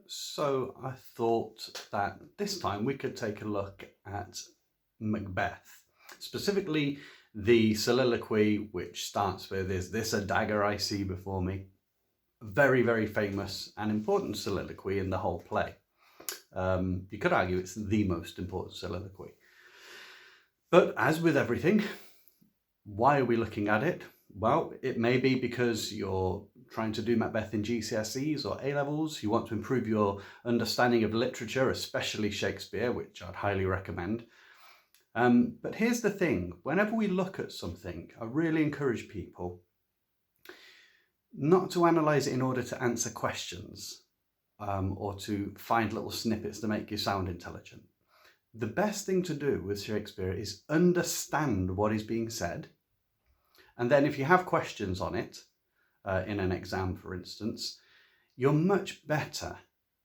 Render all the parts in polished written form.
So I thought that this time we could take a look at Macbeth, specifically the soliloquy, which starts with, "Is this a dagger I see before me?" Very, very famous and important soliloquy in the whole play. You could argue it's the most important soliloquy. But as with everything, why are we looking at it? Well, it may be because you're trying to do Macbeth in GCSEs or A-levels, you want to improve your understanding of literature, especially Shakespeare, which I'd highly recommend. But here's the thing, whenever we look at something, I really encourage people not to analyse it in order to answer questions or to find little snippets to make you sound intelligent. The best thing to do with Shakespeare is understand what is being said. And then if you have questions on it, in an exam, for instance, you're much better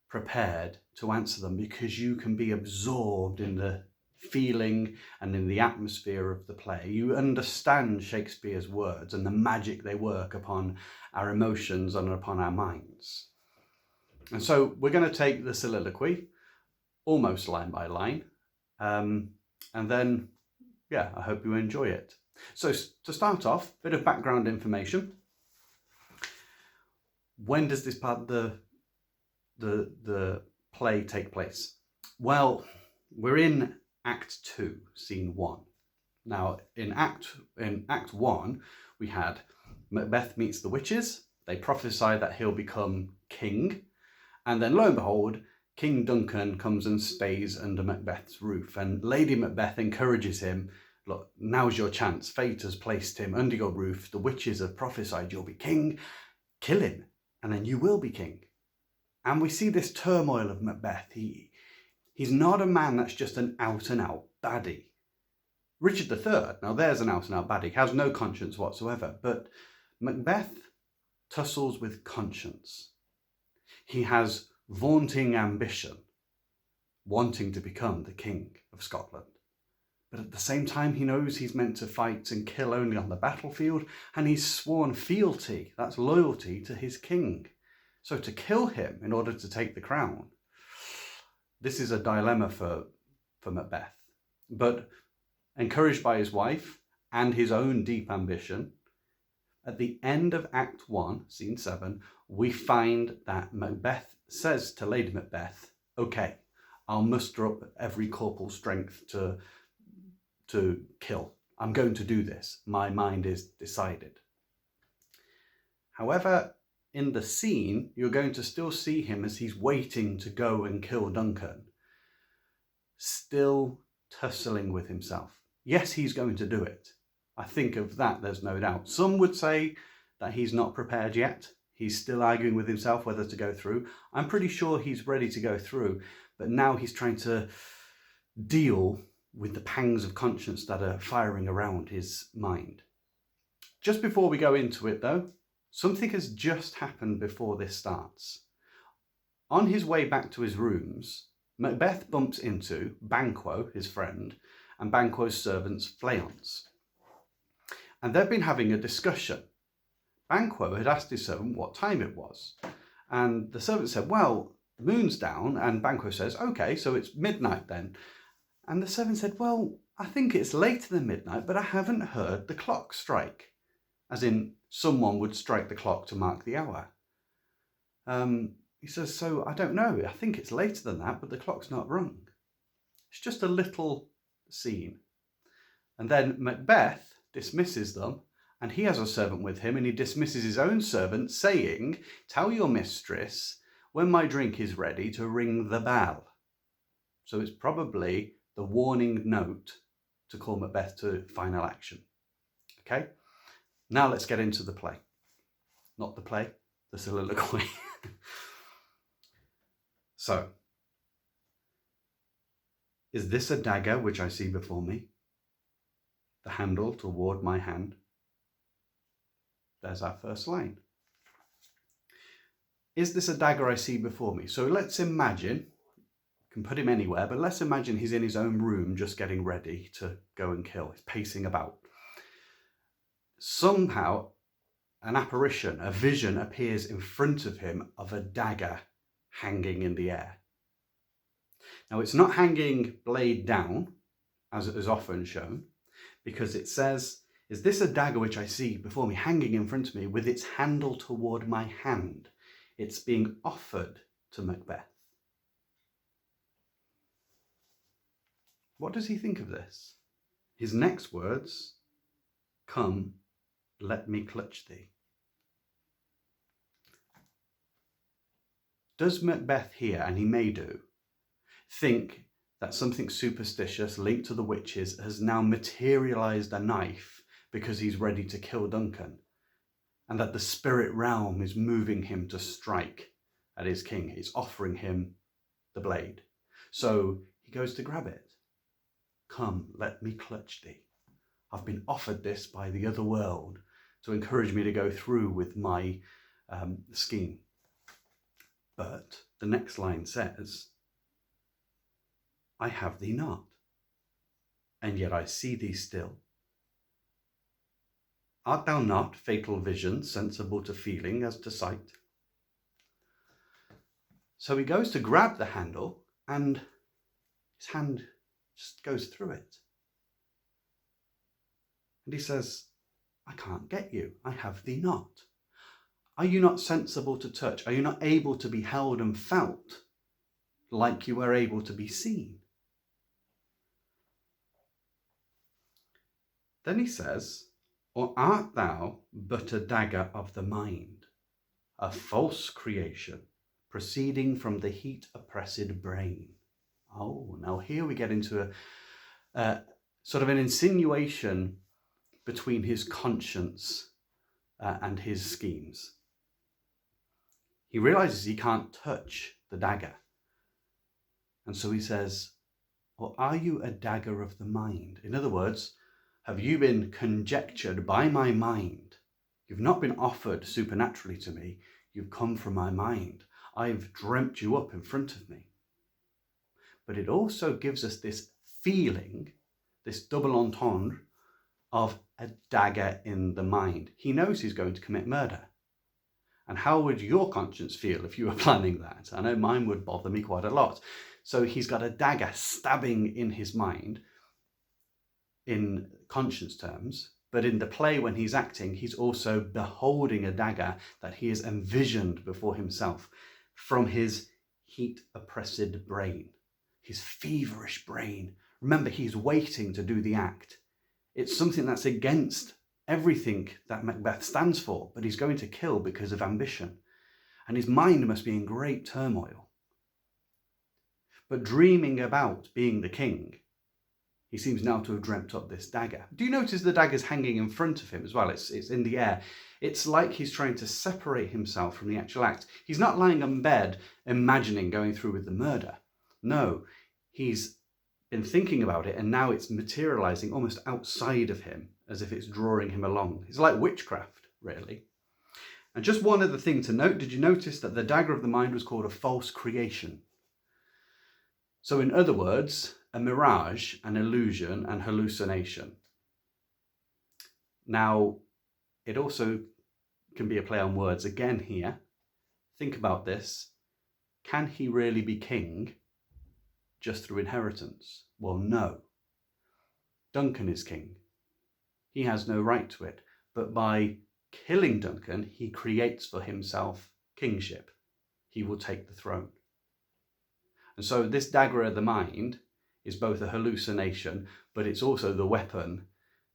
prepared to answer them because you can be absorbed in the feeling and in the atmosphere of the play. You understand Shakespeare's words and the magic they work upon our emotions and upon our minds. And so we're going to take the soliloquy almost line by line. And then, I hope you enjoy it. So to start off, a bit of background information. When does this part of the play take place? Well, we're in Act 2, Scene 1. Now, in Act 1, we had Macbeth meets the witches. They prophesy that he'll become king. And then, lo and behold, King Duncan comes and stays under Macbeth's roof. And Lady Macbeth encourages him, "Look, now's your chance. Fate has placed him under your roof. The witches have prophesied you'll be king. Kill him, and then you will be king." And we see this turmoil of Macbeth. He's not a man that's just an out-and-out baddie. Richard III, now there's an out-and-out baddie, has no conscience whatsoever. But Macbeth tussles with conscience. He has vaunting ambition, wanting to become the King of Scotland. But at the same time, he knows he's meant to fight and kill only on the battlefield, and he's sworn fealty, that's loyalty, to his king. So to kill him in order to take the crown, this is a dilemma for Macbeth. But encouraged by his wife and his own deep ambition, at the end of Act 1, Scene 7, we find that Macbeth says to Lady Macbeth, "Okay, I'll muster up every corporal strength to kill. I'm going to do this. My mind is decided." However, in the scene, you're going to still see him as he's waiting to go and kill Duncan, still tussling with himself. Yes, he's going to do it. I think of that, there's no doubt. Some would say that he's not prepared yet. He's still arguing with himself whether to go through. I'm pretty sure he's ready to go through, but now he's trying to deal with the pangs of conscience that are firing around his mind. Just before we go into it though, something has just happened before this starts. On his way back to his rooms, Macbeth bumps into Banquo, his friend, and Banquo's servants Fleance. And they've been having a discussion. Banquo had asked his servant what time it was. And the servant said, "Well, the moon's down." And Banquo says, "Okay, so it's midnight then." And the servant said, "Well, I think it's later than midnight, but I haven't heard the clock strike." As in, someone would strike the clock to mark the hour. He says, "So I don't know. I think it's later than that, but the clock's not rung." It's just a little scene. And then Macbeth dismisses them, and he has a servant with him, and he dismisses his own servant, saying, "Tell your mistress, when my drink is ready, to ring the bell." So it's probably the warning note to call Macbeth to final action. Okay? Now let's get into the play. Not the play, the soliloquy. So, "Is this a dagger which I see before me? The handle toward my hand." There's our first line. Is this a dagger I see before me? So let's imagine, can put him anywhere, but let's imagine he's in his own room just getting ready to go and kill. He's pacing about. Somehow an apparition, a vision appears in front of him of a dagger hanging in the air. Now, it's not hanging blade down, as it is often shown, because it says, "Is this a dagger which I see before me, hanging in front of me, with its handle toward my hand?" It's being offered to Macbeth. What does he think of this? His next words, "Come, let me clutch thee." Does Macbeth here, and he may do, think that something superstitious linked to the witches has now materialized a knife because he's ready to kill Duncan, and that the spirit realm is moving him to strike at his king? It's offering him the blade. So he goes to grab it. "Come, let me clutch thee. I've been offered this by the other world to encourage me to go through with my scheme." But the next line says, "I have thee not, and yet I see thee still. Art thou not, fatal vision, sensible to feeling as to sight?" So he goes to grab the handle, and his hand just goes through it. And he says, "I can't get you. I have thee not. Are you not sensible to touch? Are you not able to be held and felt like you were able to be seen?" Then he says, "Or art thou but a dagger of the mind, a false creation, proceeding from the heat oppressed brain?" Oh, now here we get into a sort of an insinuation between his conscience and his schemes. He realizes he can't touch the dagger. And so he says, "Or are you a dagger of the mind?" In other words, have you been conjectured by my mind? You've not been offered supernaturally to me. You've come from my mind. I've dreamt you up in front of me. But it also gives us this feeling, this double entendre of a dagger in the mind. He knows he's going to commit murder. And how would your conscience feel if you were planning that? I know mine would bother me quite a lot. So he's got a dagger stabbing in his mind in conscience terms, but in the play when he's acting, he's also beholding a dagger that he has envisioned before himself from his heat-oppressed brain, his feverish brain. Remember, he's waiting to do the act. It's something that's against everything that Macbeth stands for, but he's going to kill because of ambition. And his mind must be in great turmoil. But dreaming about being the king, he seems now to have dreamt up this dagger. Do you notice the dagger's hanging in front of him as well? It's in the air. It's like he's trying to separate himself from the actual act. He's not lying on bed imagining going through with the murder. No, he's been thinking about it, and now it's materializing almost outside of him, as if it's drawing him along. It's like witchcraft, really. And just one other thing to note, did you notice that the dagger of the mind was called a false creation? So in other words, a mirage, an illusion, an hallucination. Now, it also can be a play on words again here. Think about this. Can he really be king just through inheritance? Well, no. Duncan is king. He has no right to it. But by killing Duncan, he creates for himself kingship. He will take the throne. And so this dagger of the mind is both a hallucination, but it's also the weapon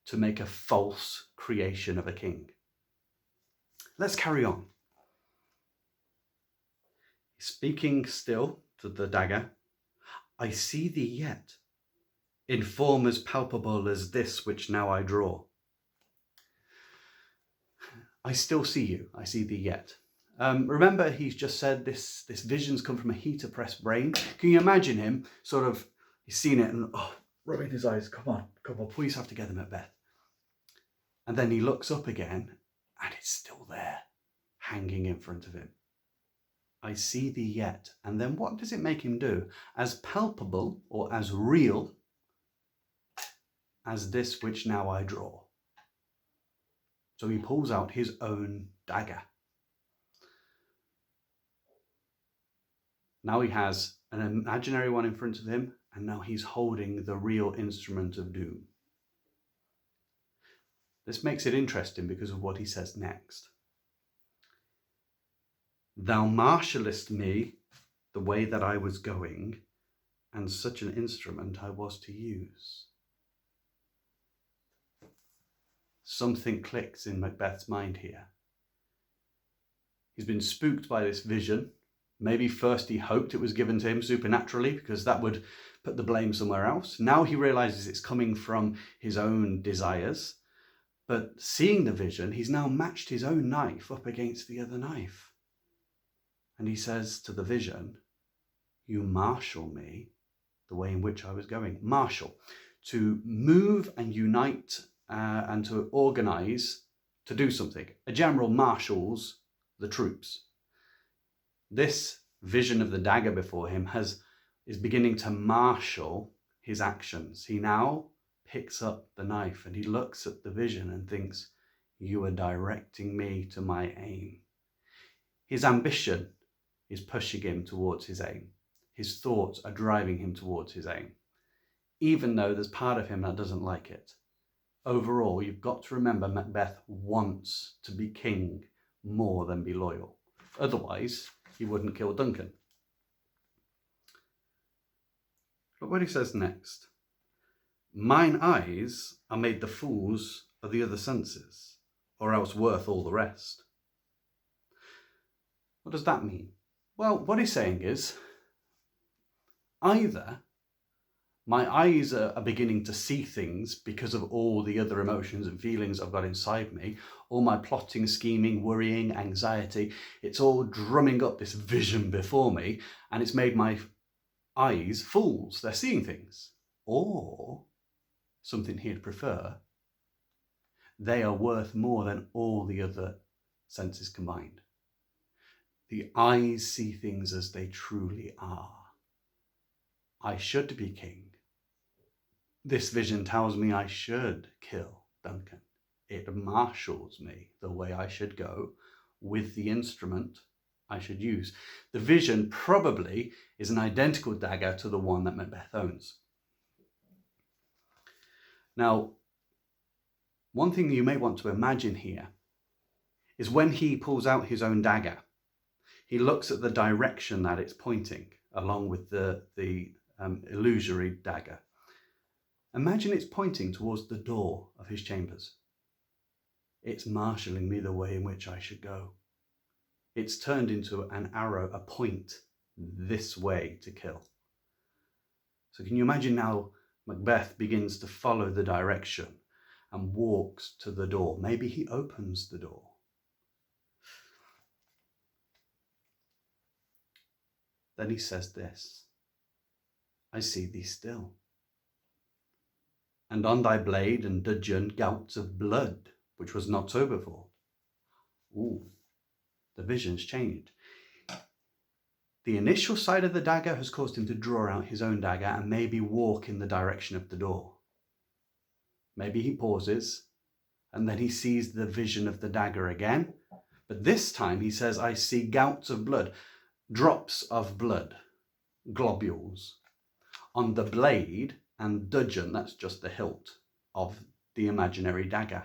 to make a false creation of a king. Let's carry on. Speaking still to the dagger, "I see thee yet, in form as palpable as this which now I draw." I still see you, I see thee yet. Remember, he's just said this vision's come from a heat-oppressed brain. Can you imagine him sort of, he's seen it and rubbing his eyes, come on, pull yourself together, Macbeth. And then he looks up again and it's still there, hanging in front of him. "I see thee yet." And then what does it make him do? "As palpable or as real as this which now I draw." So he pulls out his own dagger. Now he has an imaginary one in front of him, and now he's holding the real instrument of doom. This makes it interesting because of what he says next. Thou marshallest me the way that I was going, and such an instrument I was to use. Something clicks in Macbeth's mind here. He's been spooked by this vision. Maybe first he hoped it was given to him supernaturally because that would put the blame somewhere else. Now he realizes it's coming from his own desires. But seeing the vision, he's now matched his own knife up against the other knife. And he says to the vision, you marshal me the way in which I was going. Marshal, to move and unite and to organize to do something. A general marshals the troops. This vision of the dagger before him is beginning to marshal his actions. He now picks up the knife and he looks at the vision and thinks, you are directing me to my aim. His ambition is pushing him towards his aim. His thoughts are driving him towards his aim, even though there's part of him that doesn't like it. Overall, you've got to remember Macbeth wants to be king more than be loyal. Otherwise, he wouldn't kill Duncan. Look what he says next. Mine eyes are made the fools of the other senses, or else worth all the rest. What does that mean? Well, what he's saying is, either my eyes are beginning to see things because of all the other emotions and feelings I've got inside me, all my plotting, scheming, worrying, anxiety, it's all drumming up this vision before me, and it's made my eyes fools. They're seeing things. Or, something he'd prefer, they are worth more than all the other senses combined. The eyes see things as they truly are. I should be king. This vision tells me I should kill Duncan. It marshals me the way I should go with the instrument I should use. The vision probably is an identical dagger to the one that Macbeth owns. Now, one thing you may want to imagine here is when he pulls out his own dagger, he looks at the direction that it's pointing along with the illusory dagger. Imagine it's pointing towards the door of his chambers. It's marshalling me the way in which I should go. It's turned into an arrow, a point, this way to kill. So can you imagine now Macbeth begins to follow the direction and walks to the door. Maybe he opens the door. Then he says this, I see thee still. And on thy blade and dudgeon gouts of blood, which was not so before. Ooh, the vision's changed. The initial sight of the dagger has caused him to draw out his own dagger and maybe walk in the direction of the door. Maybe he pauses and then he sees the vision of the dagger again. But this time he says, I see gouts of blood, drops of blood, globules on the blade and dudgeon, that's just the hilt of the imaginary dagger.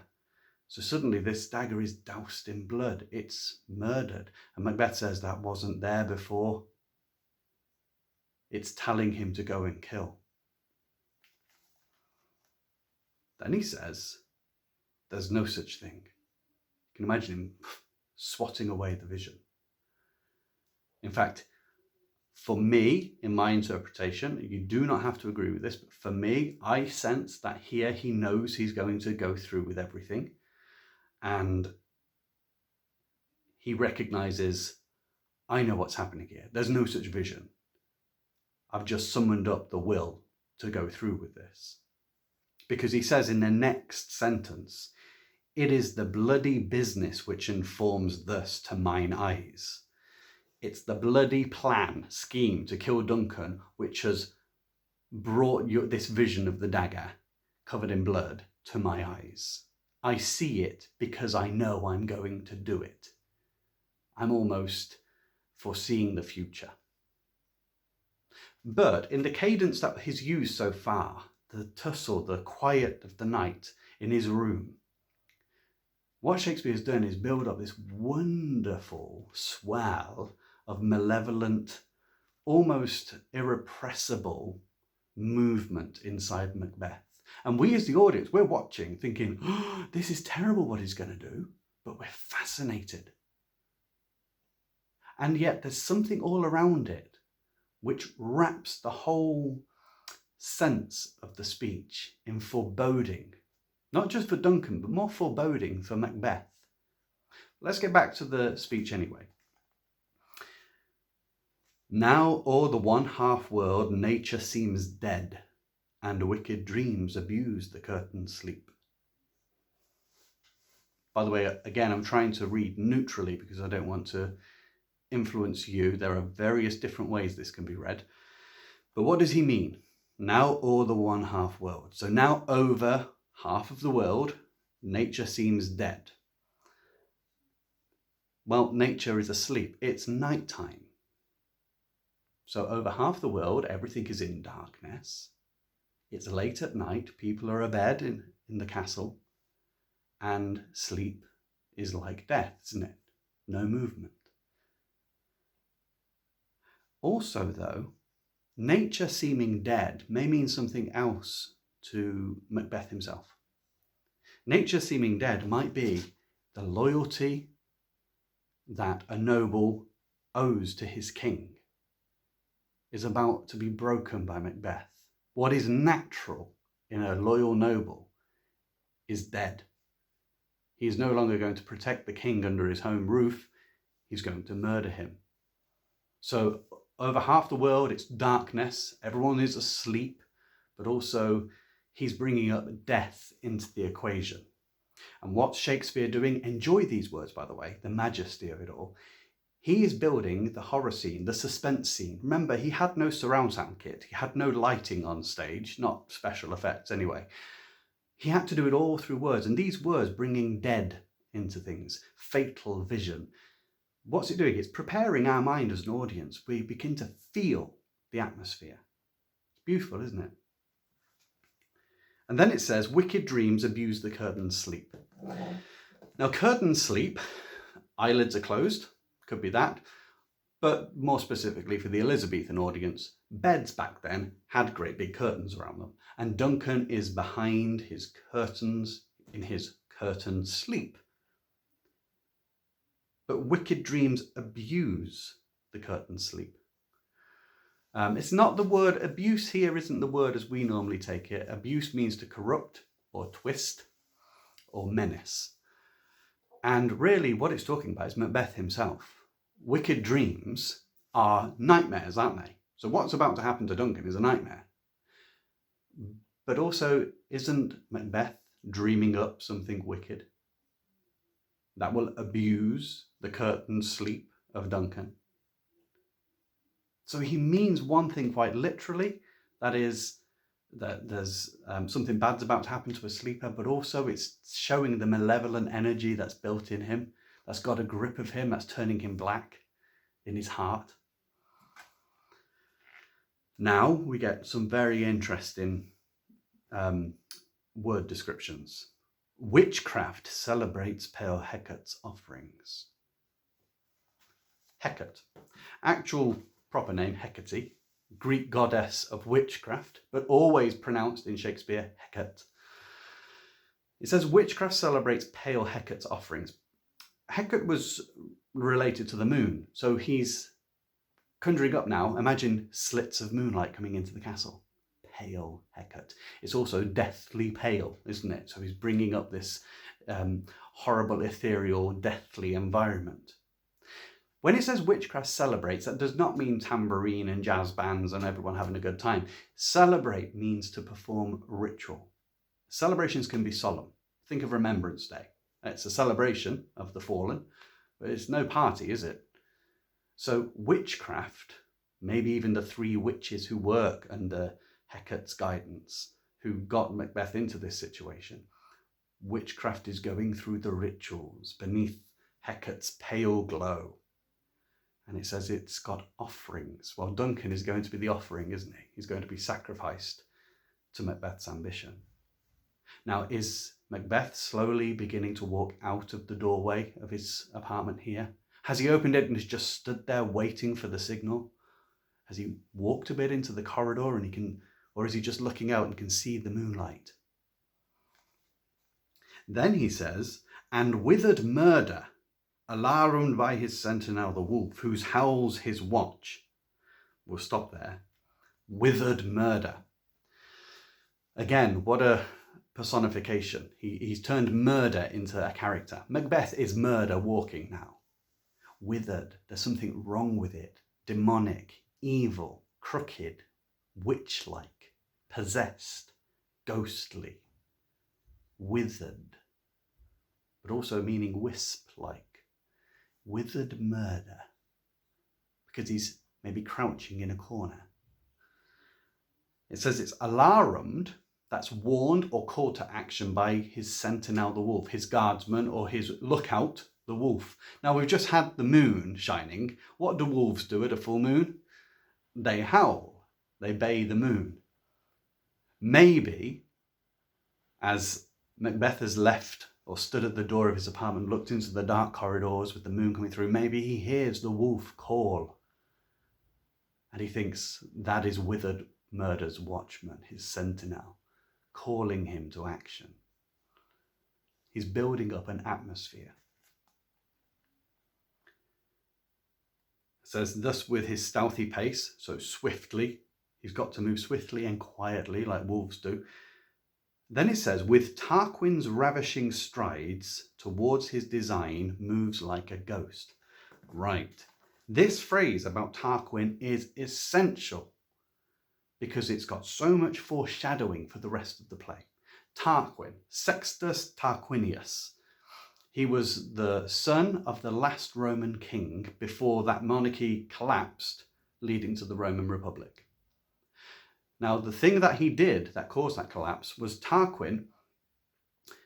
So suddenly this dagger is doused in blood. It's murdered. And Macbeth says that wasn't there before. It's telling him to go and kill. Then he says, there's no such thing. You can imagine him swatting away the vision. In fact, for me, in my interpretation, you do not have to agree with this, but for me, I sense that here he knows he's going to go through with everything. And he recognizes, I know what's happening here. There's no such vision. I've just summoned up the will to go through with this. Because he says in the next sentence, it is the bloody business which informs thus to mine eyes. It's the bloody plan, scheme to kill Duncan, which has brought this vision of the dagger covered in blood to my eyes. I see it because I know I'm going to do it. I'm almost foreseeing the future. But in the cadence that he's used so far, the tussle, the quiet of the night in his room, what Shakespeare has done is build up this wonderful swell of malevolent, almost irrepressible movement inside Macbeth. And we as the audience, we're watching thinking, oh, this is terrible what he's going to do, but we're fascinated. And yet there's something all around it which wraps the whole sense of the speech in foreboding. Not just for Duncan, but more foreboding for Macbeth. Let's get back to the speech anyway. Now o'er the one-half world nature seems dead, and wicked dreams abuse the curtained sleep. By the way, again, I'm trying to read neutrally because I don't want to influence you. There are various different ways this can be read. But what does he mean? Now o'er the one-half world. So now over half of the world, nature seems dead. Well, nature is asleep. It's nighttime. So over half the world, everything is in darkness. It's late at night. People are abed in the castle. And sleep is like death, isn't it? No movement. Also, though, nature seeming dead may mean something else to Macbeth himself. Nature seeming dead might be the loyalty that a noble owes to his king is about to be broken by Macbeth. What is natural in a loyal noble is dead. He is no longer going to protect the king under his home roof. He's going to murder him. So over half the world, it's darkness. Everyone is asleep, but also he's bringing up death into the equation. And what's Shakespeare doing? Enjoy these words, by the way, the majesty of it all. He is building the horror scene, the suspense scene. Remember, he had no surround sound kit. He had no lighting on stage, not special effects anyway. He had to do it all through words, and these words bringing dead into things, fatal vision. What's it doing? It's preparing our mind as an audience. We begin to feel the atmosphere. It's beautiful, isn't it? And then it says, wicked dreams abuse the curtained sleep. Now, curtained sleep, eyelids are closed, could be that, but more specifically for the Elizabethan audience, beds back then had great big curtains around them, and Duncan is behind his curtains in his curtained sleep. But wicked dreams abuse the curtained sleep. It's not the word abuse here, isn't the word as we normally take it. Abuse means to corrupt or twist or menace. And really what it's talking about is Macbeth himself. Wicked dreams are nightmares, aren't they? So what's about to happen to Duncan is a nightmare. But also, isn't Macbeth dreaming up something wicked that will abuse the curtained sleep of Duncan? So he means one thing quite literally, that is that there's something bad's about to happen to a sleeper, but also it's showing the malevolent energy that's built in him, that's got a grip of him, that's turning him black in his heart. Now we get some very interesting word descriptions. Witchcraft celebrates pale Hecate's offerings. Hecate, actual proper name Hecate, Greek goddess of witchcraft, but always pronounced in Shakespeare Hecate. It says witchcraft celebrates pale Hecate's offerings. Hecate was related to the moon, so he's conjuring up now, imagine slits of moonlight coming into the castle. Pale Hecate. It's also deathly pale, isn't it? So he's bringing up this horrible, ethereal, deathly environment. When it says witchcraft celebrates, that does not mean tambourine and jazz bands and everyone having a good time. Celebrate means to perform ritual. Celebrations can be solemn. Think of Remembrance Day. It's a celebration of the fallen, but it's no party, is it? So witchcraft, maybe even the three witches who work under Hecate's guidance, who got Macbeth into this situation. Witchcraft is going through the rituals beneath Hecate's pale glow. And it says it's got offerings. Well, Duncan is going to be the offering, isn't he? He's going to be sacrificed to Macbeth's ambition. Now, is Macbeth slowly beginning to walk out of the doorway of his apartment here? Has he opened it and has just stood there waiting for the signal? Has he walked a bit into the corridor and he can, or is he just looking out and can see the moonlight? Then he says, and withered murder, alarumed by his sentinel the wolf, whose howls his watch. We'll stop there. Withered murder. Again, what a personification. He's turned murder into a character. Macbeth is murder walking now. Withered, there's something wrong with it. Demonic, evil, crooked, witch-like, possessed, ghostly, withered, but also meaning wisp-like. Withered murder, because he's maybe crouching in a corner. It says it's alarumed, that's warned or called to action by his sentinel, the wolf, his guardsman or his lookout, the wolf. Now we've just had the moon shining. What do wolves do at a full moon? They howl, they bay the moon. Maybe, as Macbeth has left or stood at the door of his apartment, looked into the dark corridors with the moon coming through, maybe he hears the wolf call. And he thinks that is withered murder's watchman, his sentinel, calling him to action. He's building up an atmosphere. It says, thus with his stealthy pace, so swiftly, he's got to move swiftly and quietly like wolves do. Then it says, with Tarquin's ravishing strides towards his design moves like a ghost. Right. This phrase about Tarquin is essential because it's got so much foreshadowing for the rest of the play. Tarquin, Sextus Tarquinius. He was the son of the last Roman king before that monarchy collapsed, leading to the Roman Republic. Now, the thing that he did that caused that collapse was Tarquin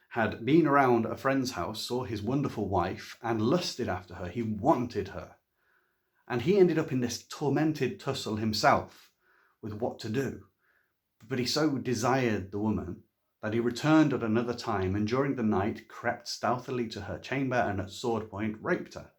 had been around a friend's house, saw his wonderful wife, and lusted after her. He wanted her. And he ended up in this tormented tussle himself with what to do. But he so desired the woman that he returned at another time and during the night crept stealthily to her chamber and at sword point raped her.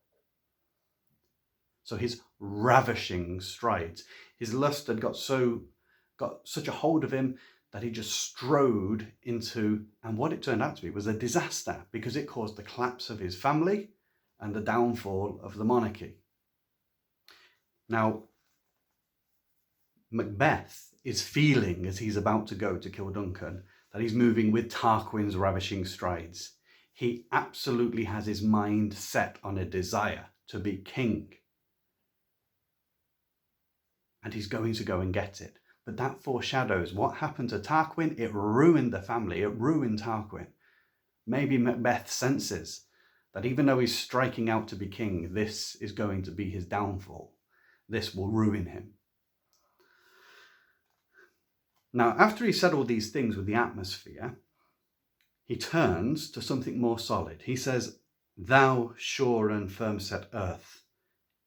So his ravishing strides, his lust had got such a hold of him that he just strode into, and what it turned out to be was a disaster because it caused the collapse of his family and the downfall of the monarchy. Now, Macbeth is feeling as he's about to go to kill Duncan that he's moving with Tarquin's ravishing strides. He absolutely has his mind set on a desire to be king. And he's going to go and get it. But that foreshadows what happened to Tarquin. It ruined the family. It ruined Tarquin. Maybe Macbeth senses that even though he's striking out to be king, this is going to be his downfall. This will ruin him. Now, after he said all these things with the atmosphere, he turns to something more solid. He says, thou sure and firm set earth,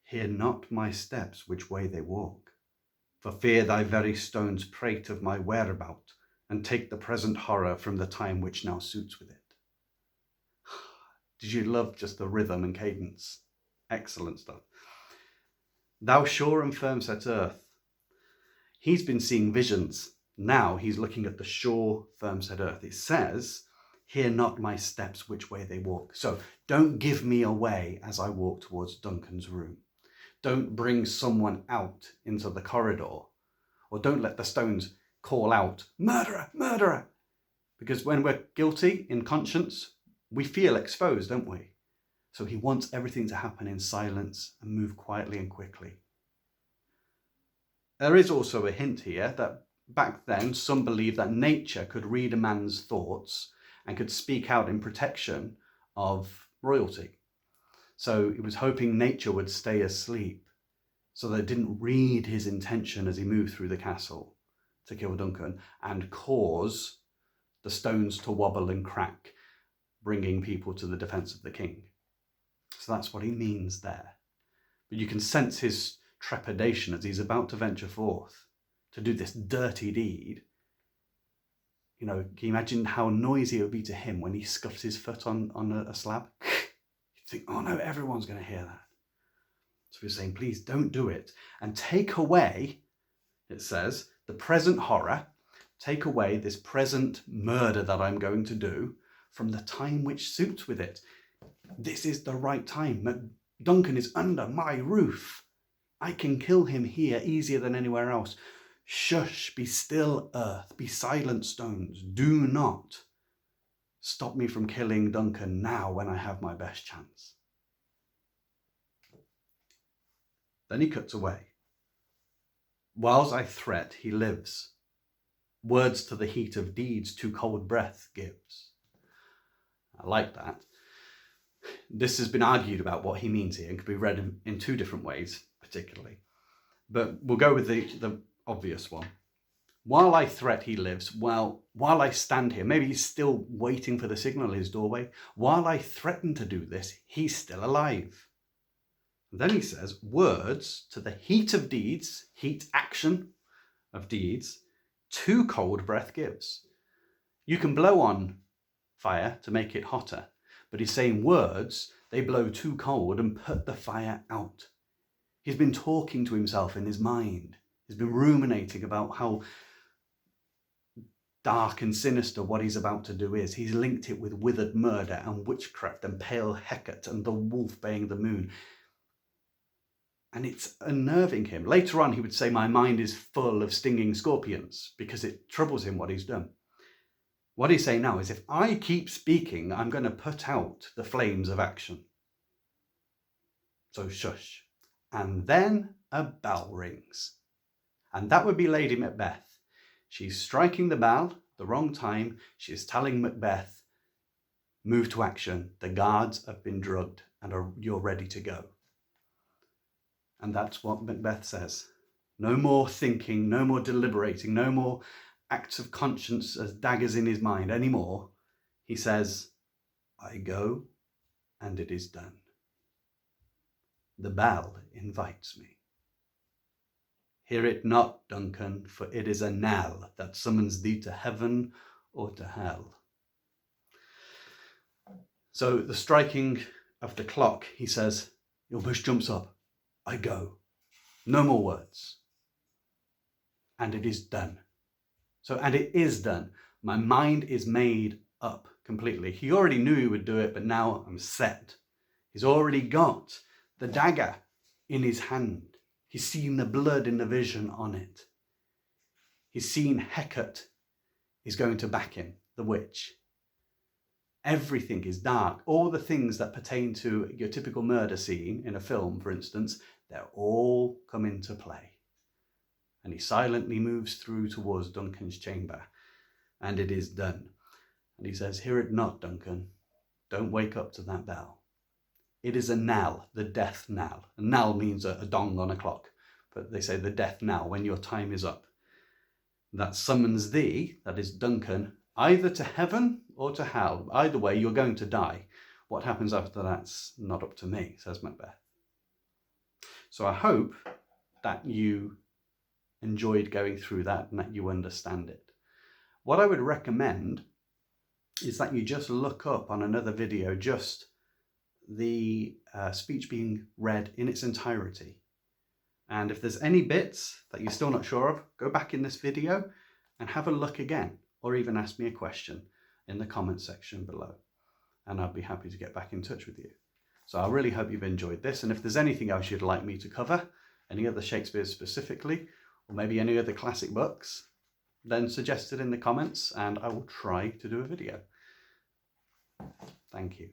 hear not my steps which way they walk. For fear thy very stones prate of my whereabout, and take the present horror from the time which now suits with it. Did you love just the rhythm and cadence? Excellent stuff. Thou sure and firm set earth. He's been seeing visions. Now he's looking at the sure, firm set earth. It says, hear not my steps which way they walk. So don't give me away as I walk towards Duncan's room. Don't bring someone out into the corridor, or don't let the stones call out, murderer, murderer. Because when we're guilty in conscience, we feel exposed, don't we? So he wants everything to happen in silence and move quietly and quickly. There is also a hint here that back then, some believed that nature could read a man's thoughts and could speak out in protection of royalty. So he was hoping nature would stay asleep so that it didn't read his intention as he moved through the castle to kill Duncan and cause the stones to wobble and crack, bringing people to the defense of the king. So that's what he means there. But you can sense his trepidation as he's about to venture forth to do this dirty deed. You know, can you imagine how noisy it would be to him when he scuffs his foot on a slab? You'd think, oh no, everyone's going to hear that. So he's saying, please don't do it. And take away, it says, the present horror, take away this present murder that I'm going to do from the time which suits with it. This is the right time. Duncan is under my roof. I can kill him here easier than anywhere else. Shush, be still, earth, be silent, stones. Do not stop me from killing Duncan now when I have my best chance. Then he cuts away. Whiles I threat, he lives. Words to the heat of deeds too cold breath gives. I like that. This has been argued about what he means here and could be read in two different ways, particularly. But we'll go with the obvious one. While I threat, he lives. Well, while I stand here, maybe he's still waiting for the signal at his doorway. While I threaten to do this, he's still alive. And then he says, words to the heat of deeds, heat action of deeds, too cold breath gives. You can blow on fire to make it hotter, but he's saying words, they blow too cold and put the fire out. He's been talking to himself in his mind. He's been ruminating about how dark and sinister what he's about to do is. He's linked it with withered murder and witchcraft and pale Hecate and the wolf baying the moon. And it's unnerving him. Later on, he would say, my mind is full of stinging scorpions because it troubles him what he's done. What he's saying now is, if I keep speaking, I'm going to put out the flames of action. So shush. And then a bell rings. And that would be Lady Macbeth. She's striking the bell, the wrong time. She's telling Macbeth, move to action. The guards have been drugged and you're ready to go. And that's what Macbeth says. No more thinking, no more deliberating, no more acts of conscience as daggers in his mind anymore. He says, I go and it is done. The bell invites me. Hear it not, Duncan, for it is a knell that summons thee to heaven or to hell. So the striking of the clock, he says, your bush jumps up. I go. No more words. And it is done. And it is done. My mind is made up completely. He already knew he would do it, but now I'm set. He's already got the dagger in his hand. He's seen the blood in the vision on it. He's seen Hecate is going to back him, the witch. Everything is dark. All the things that pertain to your typical murder scene in a film, for instance, they're all come into play. And he silently moves through towards Duncan's chamber. And it is done. And he says, hear it not, Duncan. Don't wake up to that bell. It is a knell, the death knell. A knell means a dong on a clock. But they say the death knell, when your time is up. That summons thee, that is Duncan, either to heaven or to hell. Either way, you're going to die. What happens after that's not up to me, says Macbeth. So I hope that you enjoyed going through that and that you understand it. What I would recommend is that you just look up on another video just the speech being read in its entirety. And if there's any bits that you're still not sure of, go back in this video and have a look again, or even ask me a question in the comment section below. And I'll be happy to get back in touch with you. So I really hope you've enjoyed this. And if there's anything else you'd like me to cover, any other Shakespeare specifically, or maybe any other classic books, then suggest it in the comments and I will try to do a video. Thank you.